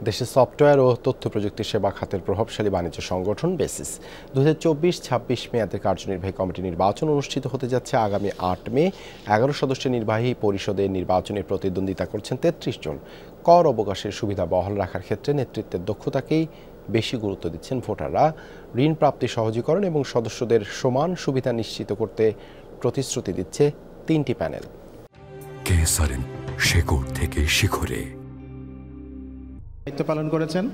দেশের সফটওয়্যার ও তথ্য প্রযুক্তি সেবা খাতের প্রভাবশালী বাণিজ্য সংগঠন বেসিস 2024-26 মেয়াদের কার্যনির্বাহী কমিটি নির্বাচন অনুষ্ঠিত হতে যাচ্ছে আগামী 8 মে। 11 সদস্যের নির্বাহী পরিষদে নির্বাচনে প্রতিদ্বন্দ্বিতা করছেন 33 জন। কর অবকাশের সুবিধা বহাল রাখার ক্ষেত্রে নেতৃত্বের দক্ষতাকেই বেশি গুরুত্ব দিচ্ছেন ভোটাররা। ঋণ প্রাপ্তি সহজীকরণ এবং সদস্যদের সমান সুবিধা নিশ্চিত করতে প্রতিশ্রুতি দিচ্ছে 3টি প্যানেল। কেএসআরএম শেকড় থেকে শিখরে দায়িত্ব পালন করেছেন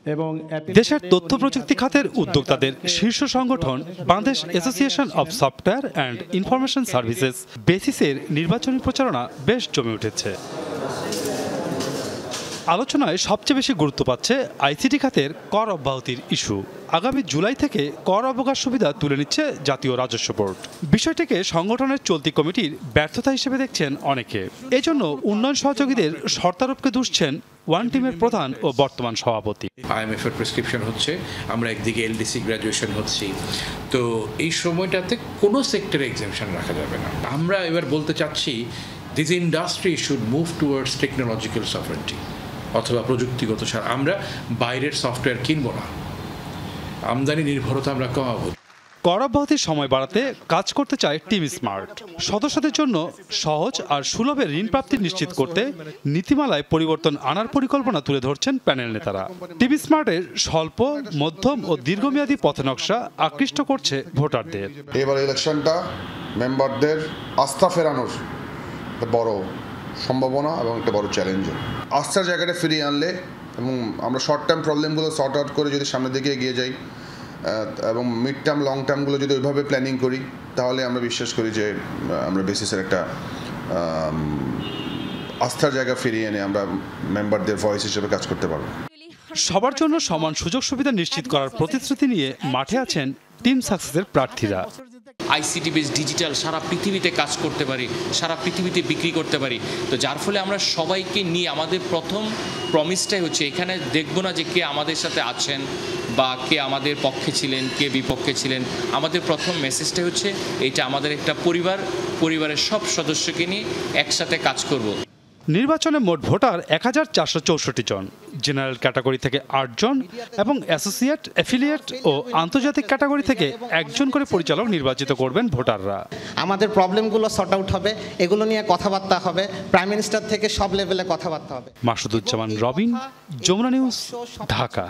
এবং দেশের তথ্য প্রযুক্তি খাতের উদ্যোক্তাদের শীর্ষ সংগঠন Bangladesh association of software and information services বেসিসের নির্বাচনী প্রচারণা বেশ জমে উঠেছে। আলোচনায় সবচেয়ে বেশি গুরুত্ব পাচ্ছে আইসিটি খাতের কর অব্যাহতির ইস্যু। আগামী জুলাই থেকে কর অবকাশ সুবিধা তুলে নিচ্ছে জাতীয় রাজস্ব বোর্ড। বিষয়টিকে সংগঠনের চলতি কমিটির ব্যর্থতা হিসেবে দেখছেন অনেকে। এজন্য উন্নয়ন সহযোগীদের শর্তারোপকে দুষছেন ওয়ান টিমের প্রধান ও বর্তমান সভাপতি। IMF এর প্রেসক্রিপশন হচ্ছে, আমরা একদিকে এলডিসি গ্র্যাজুয়েশন হচ্ছি, তো এই সময়টাতে কোনো সেক্টরে এক্সামশন রাখা যাবে না। আমরা এবার বলতে চাচ্ছি this industry should move towards technological সফরেন্টি অথবা প্রযুক্তিগত সার। আমরা বাইরের সফটওয়্যার কিনবো না, আমদানি নির্ভরতা আমরা কমাবো। কর অব্যাহতির সময় বাড়াতে কাজ করতে চায় টিম স্মার্ট। সদস্যদের জন্য সহজ আর সুলভে ঋণ প্রাপ্তি নিশ্চিত করতে নীতিমালায় পরিবর্তন আনার পরিকল্পনা তুলে ধরছেন প্যানেল নেতারা। টিম স্মার্টের স্বল্প, মধ্যম ও দীর্ঘমেয়াদী পথনকশা আকৃষ্ট করছে ভোটারদের। এবার ইলেকশনটা মেম্বারদের আস্থা ফেরানোর একটা বড় সম্ভাবনা এবং একটা বড় চ্যালেঞ্জও। আস্থার জায়গাটা ফিরিয়ে আনলে এবং আমরা শর্ট টার্ম প্রবলেমগুলো সর্ট আউট করে যদি সামনের দিকে এগিয়ে যাই এবং মিড টার্ম লং টার্মগুলো যদি ওইভাবে প্ল্যানিং করি, তাহলে আমরা বিশ্বাস করি যে আমরা বেসিসের একটা আস্থার জায়গা ফিরিয়ে এনে আমরা মেম্বারদের ভয়েস হিসেবে কাজ করতে পারবো। সবার জন্য সমান সুযোগ সুবিধা নিশ্চিত করার প্রতিশ্রুতি নিয়ে মাঠে আছেন টিম সাকসেসের প্রার্থীরা। আইসিটি বেস ডিজিটাল সারা পৃথিবীতে কাজ করতে পারি, সারা পৃথিবীতে বিক্রি করতে পারি। তো যার ফলে আমরা সবাইকে নিয়ে আমাদের প্রথম প্রমিসটাই হচ্ছে, এখানে দেখব না যে কে আমাদের সাথে আছেন বা কে আমাদের পক্ষে ছিলেন, কে বিপক্ষে ছিলেন। আমাদের প্রথম মেসেজটাই হচ্ছে এটা আমাদের একটা পরিবার, পরিবারের সব সদস্যকে নিয়ে একসাথে কাজ করব। নির্বাচনে মোট ভোটার 1464 জন। জেনারেল ক্যাটাগরি থেকে 8 জন এবং অ্যাসোসিয়েট, অ্যাফিলিয়েট ও আন্তর্জাতিক ক্যাটাগরি থেকে 1 জন করে পরিচালক নির্বাচিত করবেন ভোটাররা। আমাদের প্রবলেমগুলো সর্ট আউট হবে, এগুলো নিয়ে কথাবার্তা হবে, প্রাইম মিনিস্টার থেকে সব লেভেলে কথাবার্তা হবে। মাসুদুজ্জামান রবিন, যমুনা নিউজ, ঢাকা।